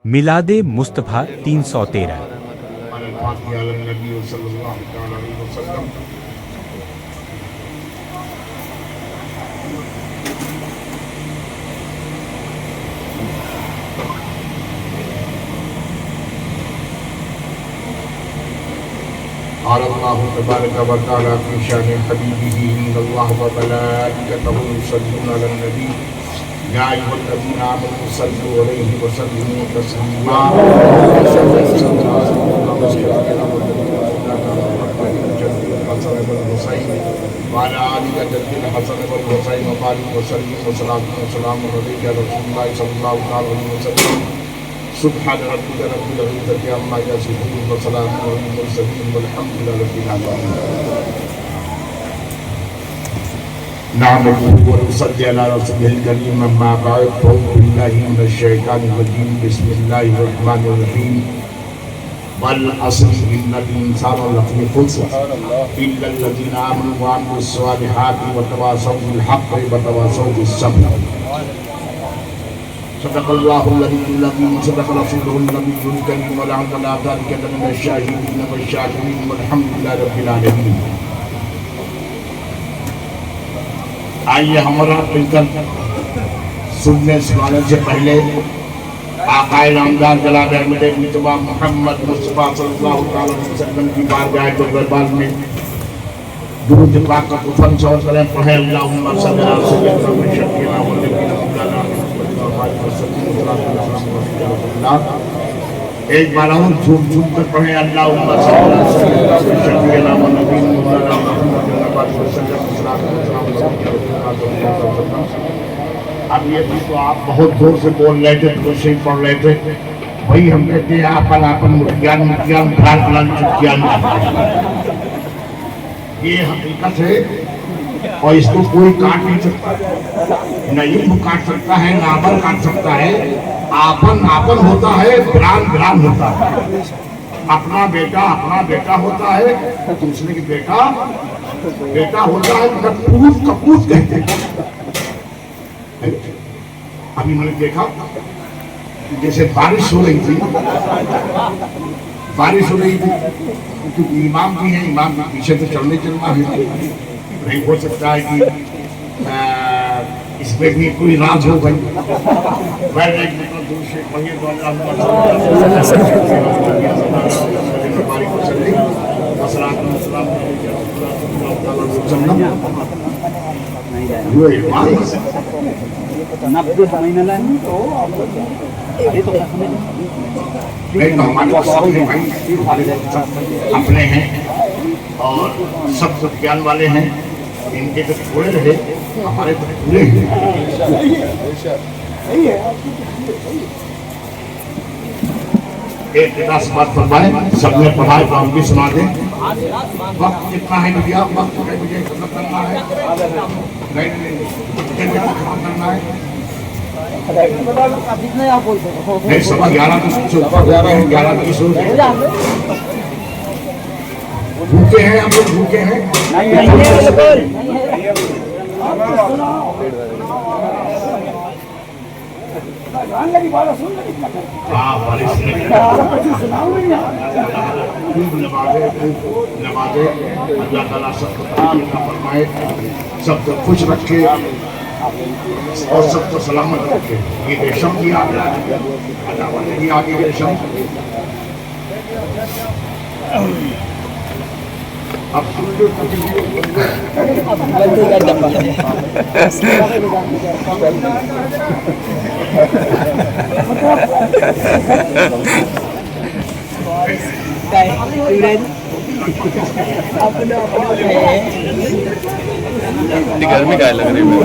میلاد مصطفیٰ 313۔ الفاتحة على النبي صلى الله عليه وسلم۔ قال الله تبارك وتعالى في شأن حبيبه إن الله وملائكته يصلون على النبي يا أيها الذين آمنوا صلوا عليه وسلموا تسليما وعلى آل جد الحسن والحسين وبارك وسلم وصلاة وسلام عليك يا رسول الله صلى الله عليه وسلم سبحان ربك رب العزة عما يصفون وسلام على المرسلين والحمد لله رب العالمين۔ نعمه ونصلي على رسوله الكريم أما بعد فأعوذ بالله من الشيطان الرجيم بسم الله الرحمن الرحيم والعصر إن الإنسان لفي خسر إلا الذين آمنوا وعملوا الصالحات وتواصوا بالحق وتواصوا بالصبر۔ صدق الله العظيم صدق رسوله النبي الكريم ونحن على ذلك من الشاهدين والشاكرين والحمد لله رب العالمين۔ آئیے ہمارا مل کر سننے سنانے سے پہلے آقا نامدار جناب احمد مجتبیٰ محمد مصطفیٰ صلی اللہ علیہ وسلم کی بارگاہ دربار میں درود پاک کا کفن سور کریں پڑھیں اللہم صلی اللہ علیہ وسلم شکینا والذین مولانا ایک بار ہم جھوم جھوم کر پڑھیں اللہم صلی اللہ علیہ وسلم شکینا والذین مولانا اب یہ بھی تو آپ بہت زور سے بول رہے تھے کوشش پڑھ رہے تھے وہی ہم کہتے ہیں آپن آپن مرگیان بھران بلان چکیان یہ حقیقت ہے اور اس کو کوئی کاٹ نہیں سکتا، نہ علم کاٹ سکتا ہے نہ عمل کاٹ سکتا ہے۔ آپن آپن ہوتا ہے، بھران بھران ہوتا ہے۔ اپنا بیٹا ہوتا ہے، دوسرے کی بیٹا ہوتا ہے، کپوت کپوت کہتے ہیں۔ ابھی میں نے دیکھا جیسے بارش ہو رہی تھی کیونکہ امام بھی ہیں، امام کے پیچھے تو چلنا ہے، نہیں ہو سکتا ہے کہ اس میں بھی کوئی راز ہو گئی۔ اپنے ہیں اور سب گیان والے ہیں، ان کے جو تھوڑے رہے ہمارے تو پورے ہیں۔ ایک دس بات فرمائیں، سب نے پڑھائے تو ہم بھی سنا دیں۔ وقت کتنا ہے بھیا؟ وقت مجھے ختم کرنا ہے، نہیں 11:15 سے اوپر ہو گئے ہیں، 11:30 ہو گئے۔ بھوکے ہیں ہم لوگ، بھوکے ہیں۔ نمازے اللہ تعالیٰ سب کو فرمائے، سب کو خوش رکھے اور سب کو سلامت رکھے۔ یہ ریشم بھی آ گیا، عداوت بھی آ گئی ریشم۔ اب گرمی کا لگ رہی ہے۔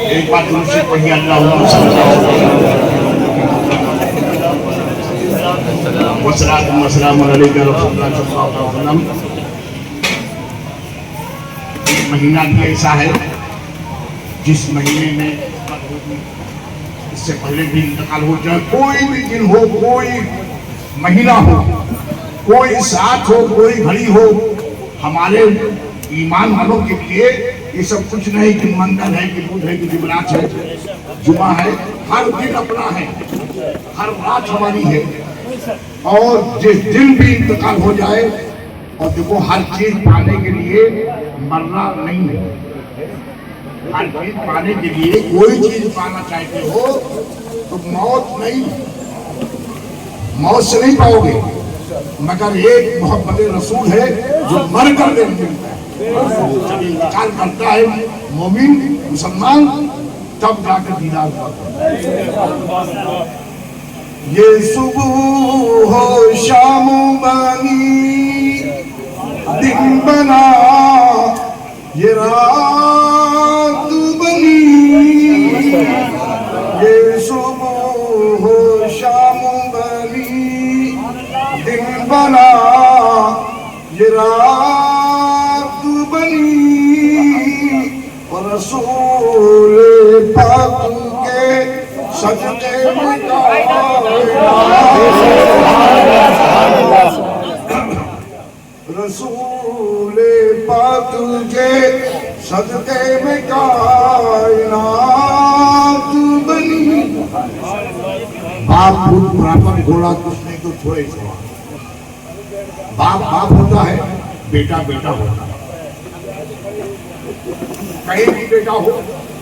ایک بات دوسری پڑھی اللہم صلی اللہ علیہ وسلم علیہ رسول اللہ صلی اللہ علیہ وسلم۔ ایک مہینہ بھی ایسا ہے جس مہینے میں اس سے پہلے بھی انتقال ہو جائے، کوئی بھی دن ہو، کوئی مہینہ ہو، کوئی ساتھ ہو، کوئی گھڑی ہو، ہمارے ایمان والوں کے لیے یہ سب کچھ نہیں کہ منگل ہے، کہ بدھ ہے، کہ جمعرات ہے، جمعہ ہے، ہر دن اپنا ہے، ہر رات ہماری ہے، اور جس دن بھی انتقال ہو جائے، اور دیکھو ہر چیز پانے کے لیے مرنا نہیں ہے، ہر چیز پانے کے لیے کوئی چیز پانا چاہتے ہو تو موت نہیں، موت سے نہیں پاؤ گے، مگر ایک محبت رسول ہے جو مر کر دے ملتا ہے، جب انتقال کرتا ہے مومن مسلمان تب جا کر دیدار ہوتا ہے۔ یہ صبح ہو شام بنی دن بنا، یہ رات بنی، یہ صبح ہو شام بنی دن بنا، یہ رات بنی، اور رسول پاک کے سجدے میں رسول پاک کے صدقے میں کائنات بنی۔ باپ خود برابر گھوڑا کچھ نہیں تو تھوڑے چھوڑا، باپ باپ ہوتا ہے، بیٹا بیٹا ہوتا ہے، کہیں بھی بیٹا ہو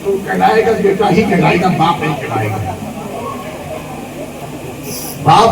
تو کہلائے گا بیٹا ہی کہلائے گا، باپ نہیں کہلائے گا، باپ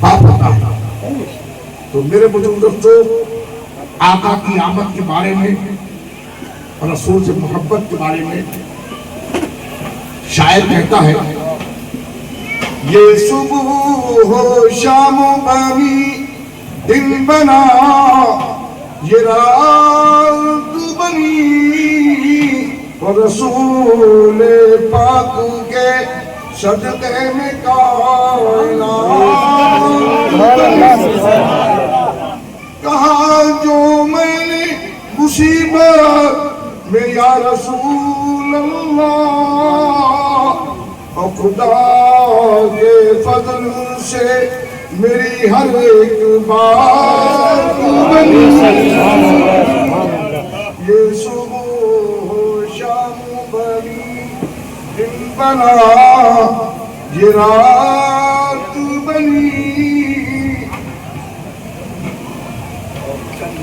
باپ ہوتا ہے۔ تو میرے بزرگ دوستو، آقا کی آمد کے بارے میں اور رسول سے محبت کے بارے میں شاعر کہتا ہے، یہ صبح ہو شام بنی دن بنا، یہ رات بنی، اور رسول پاک کے صدقے میں کائنات بنی۔ کہا جو میں نے مصیبت میں یا رسول اللہ، اور خدا کے فضل سے میری ہر ایک بات بنی۔ یہ صبح ہو شام بنی دن بنا، یہ رات بنی۔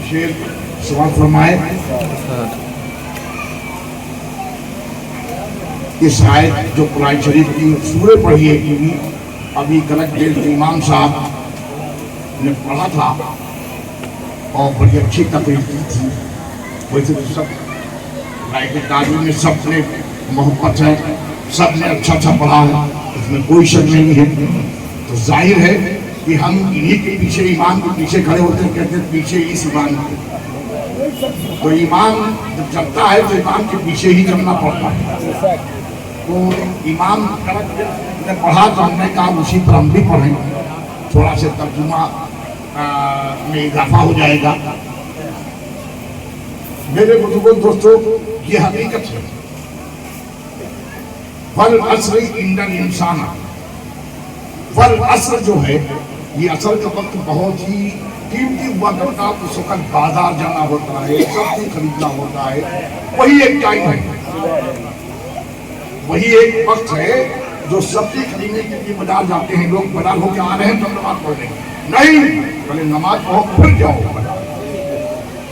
شیر سوال فرمائے، اس آیت جو قرآن شریف کی سورہ پڑھی ہے کہ ابھی کلک دیر کے امام صاحب نے پڑھا تھا اور بڑی اچھی تقریر کی تھی، ویسے تو سب لائق تعلیم میں سب نے محبت ہے، سب نے اچھا اچھا پڑھا ہے، اس میں کوئی شک نہیں ہے، تو ظاہر ہے کہ ہم انہی کے پیچھے، ایمان کے پیچھے کھڑے ہوتے ہیں، کہتے ہیں پیچھے اس ایمان کے، تو ایمان جب چلتا ہے تو ایمان کے پیچھے ہی چلنا پڑتا ہے۔ تو امام نے پڑھا تو ہم نے کہا اسی پر ہم بھی پڑھیں، تھوڑا سے ترجمہ میں اضافہ ہو جائے گا۔ میرے بزرگوں دوستو، یہ حقیقت ہے، والعصر ان الانسان، والعصر جو ہے یہ اصل کا وقت بہت ہی قیمتی ہوا کرتا، اس وقت بازار جانا ہوتا ہے، سبزی خریدنا ہوتا ہے، وہی ایک ٹائم ہے، وہی ایک وقت ہے جو سبزی خریدنے کے لیے بازار جاتے ہیں لوگ، بازار ہو کے آ رہے ہیں تو نماز پڑھ رہے ہیں، نہیں، پہلے نماز پڑھو پھر جاؤ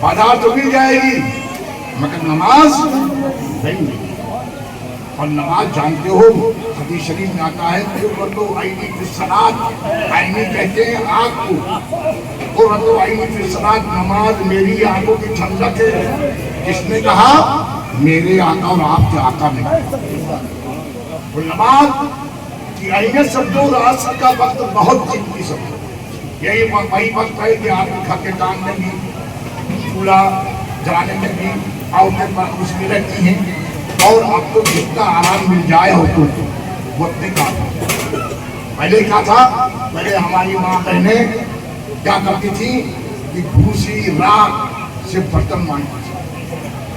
بازار تو مل جائے گی مگر نماز نہیں ملے گی۔ اور نماز جانتے ہو، حدیث شریف میں آتا ہے قرۃ عینی فی الصلاۃ، عینی کہتے ہیں آنکھ کو، قرۃ عینی فی الصلاۃ، نماز میری آنکھوں کی ٹھنڈک ہے۔ کس نے کہا؟ میرے آقا اور آپ کے آقا نے کہا۔ تو نماز کی اہمیت سمجھو، عصر کا وقت بہت قیمتی سمجھو، یہی وہی وقت ہے کہ آپ کے گھر کے کام میں بھی، چولہا جلانے میں بھی عورتیں مشکل رہتی ہیں، اور آپ کو جتنا آرام مل جائے ہو تو وہ اتنے کام۔ پہلے کیا تھا؟ پہلے ہماری ماں بہنیں کیا کرتی تھی کہ بھوسی راکھ سے برتن مانجتی تھی،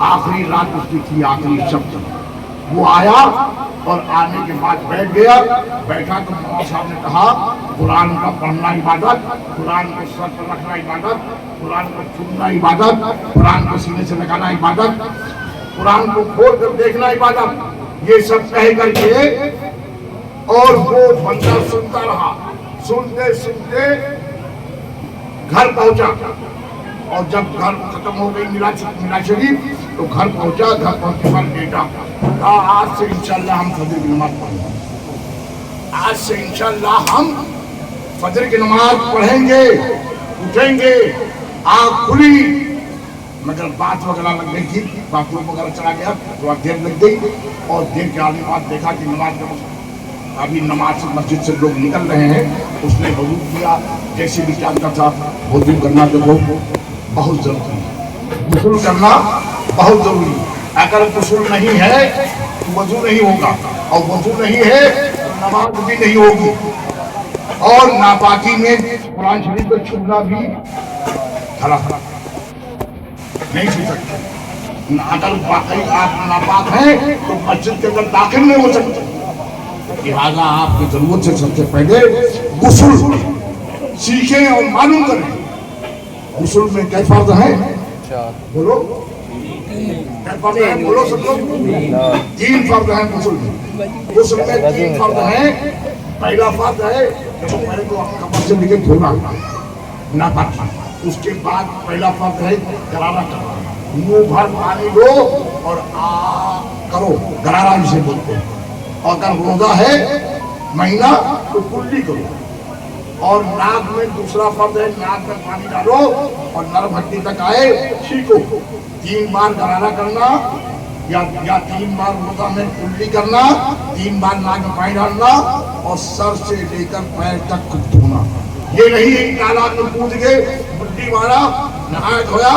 آخری رات اس کی تھی، آخری شب تھی. وہ آیا اور آنے کے بعد بیٹھ گیا. بیٹھا تو مولانا صاحب نے کہا قرآن کا پڑھنا عبادت، قرآن کو سر پر رکھنا عبادت، قرآن کو چھونا عبادت، قرآن کو سینے سے لگانا عبادت، قرآن کو کھول کر دیکھنا عبادت. یہ سب کہہ کر کے اور وہ بندہ سنتا رہا. سنتے سنتے گھر پہنچا، اور جب گھر ختم ہو گئی میرا شریف تو گھر پہنچا. گھر پہنچنے پر بیٹا کہا آج سے انشاءاللہ ہم فجر کی نماز پڑھیں گے، آج سے انشاءاللہ ہم فجر کی نماز پڑھیں گے، اٹھیں گے. آنکھ کھلی مگر بات وغیرہ لگ گئی تھی، بات روم وغیرہ چلا گیا، تھوڑا دیر لگ گئی. اور دیر کے آنے بعد دیکھا کہ نماز کا ابھی نماز مسجد سے لوگ نکل رہے ہیں. اس نے وضو کیا جیسے بھی جانتا تھا. وضو کرنا دیکھو بہت ضروری ہے، غسل کرنا بہت ضروری ہے. اگر غسل نہیں ہے تو وضو نہیں ہوگا، اور وضو نہیں ہے تو نماز بھی نہیں ہوگی. اور ناپاکی میں قرآن شریف کو چھونا بھی حرام، نہیں چھو سکتے. اگر واقعی آپ ناپاک ہیں تو مسجد کے اندر داخل نہیں ہو سکتے. لہٰذا آپ کی ضرورت سے سب سے پہلے غسل سیکھیں اور معلوم کریں. غسل میں کئی فرض ہیں؟ بولو کئی فرض ہیں؟ بولو سب لوگ. 3 فرض ہیں غسل میں. غسل میں 3 فرض ہیں. پہلا فرض ہے کہ پہلے تو کمر سے لے دھونا ناپاکی. اس کے بعد پہلا فرض ہے غرارہ کرنا. منہ بھر پانی لو اور کرو، غرارہ جسے بولتے ہیں. اور اگر روزہ ہے مہینہ تو کلی کرو. اور ناک میں دوسرا فرض ہے ناک میں پانی ڈالو اور نرم ہڈی تک آئے چھینکو. 3 بار غرارہ کرنا یا 3 بار روزہ میں کلی کرنا، 3 بار ناک میں پانی ڈالنا اور سر سے لے کر پیر تک دھونا. یہ نہیں تالاب میں کود گئے مٹی مارا نہایا دھویا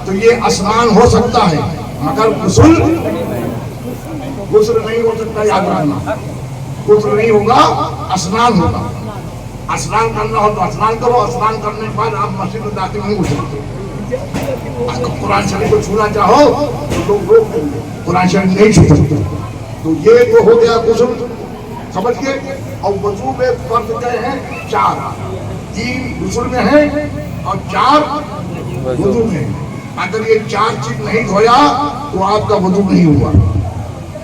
تو یہ اسنان ہو سکتا ہے مگر غسل نہیں ہو سکتا. یاد رکھنا غسل نہیں ہوگا، اسنان ہوگا. اسنان کرنا ہو تو اسنان کرو. اسنان کرنے کے بعد آپ مسجد میں داخل نہیں ہو سکتے. قرآن شریف کو چھونا چاہو تو لوگ روک دیں گے، قرآن شریف نہیں چھو سکتے. تو یہ تو ہو گیا غسل، سمجھ گئے. اور وضو میں فرض کہے ہیں 4، 3 غسل میں ہیں اور 4 وضو میں. اگر یہ 4 چیز نہیں دھویا تو آپ کا وضو نہیں ہوا،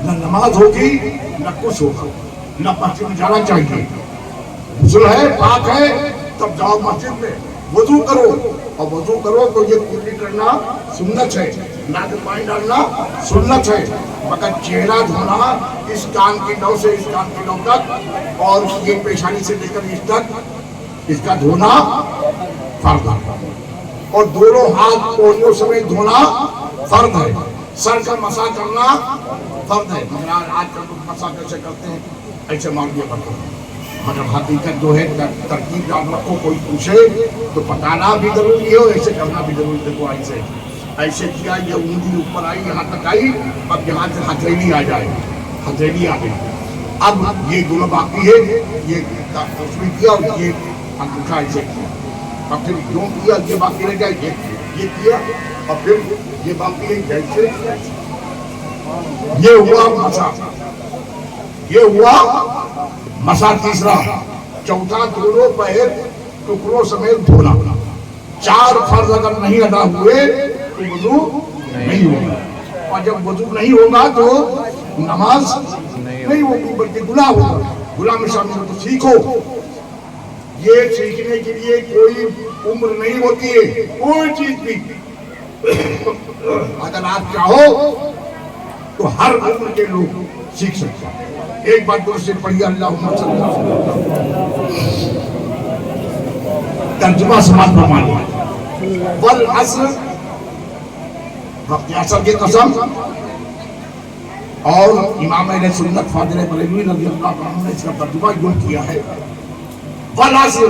نہ نماز ہوگی نہ کچھ ہوگا، نہ مسجد میں جانا چاہیے. غسل ہے پاک ہے تب جاؤ مسجد میں وضو کرو. اور وضو کرو تو یہ کلی کرنا سنت ہے، ناک میں پانی ڈالنا سنت ہے. مگر چہرہ دھونا اس کان کی نو سے اس کان کی نو تک اور یہ پیشانی سے لے کر اس تک، اس کا دھونا فرض ہے. اور دونوں ہاتھ پولیوں سمیت دھونا فرض ہے. سر کا مسح کرنا فرض ہے. مگر آج کل لوگ مسح کیسے کرتے ہیں؟ ایسے مار دیا کرتے ہیں. مگر حقیقت جو ہے ترکیب یاد رکھو. کوئی پوچھے تو بتانا بھی ضروری ہے اور ایسے کرنا بھی ضروری ہے. دیکھو ایسے کیا، یہ انگلی اوپر آئی یہاں تک آئی، اب یہاں سے ہتھیلی آ جائے، ہتھیلی آ گئی. اب یہ دونوں باقی ہے، یہ تصویر کیا اور یہ انگوٹھا ایسے کیا، اور پھر یوں کیا یہ باقی رہ جائے، یہ کیا اور پھر یہ باقی ہے جیسے. یہ ہوا مسح، یہ ہوا مسح. تیسرا چوتھا دونوں پیر ٹکڑوں سمیت دھونا. 4 فرض اگر نہیں ادا ہوئے تو وضو نہیں ہوگا. اور جب وضو نہیں ہوگا تو نماز نہیں ہوگی بلکہ گناہ ہوگا. گناہ میں شامل ہو تو سیکھو. یہ سیکھنے کے لیے کوئی عمر نہیں ہوتی ہے، کوئی چیز بھی. اگر آپ چاہو تو ہر عمر کے لوگ سیکھ سکتے ہیں. ایک بار دور سے پڑھیے اللہم صلی اللہ علیہ وسلم. ترجمہ سماعت فرمائیے. والعصر، وقت عصر کی قسم. اور امام اہل سنت فاضل بریلوی رضی اللہ عنہ نے اس کا ترجمہ یوں کیا ہے. والعصر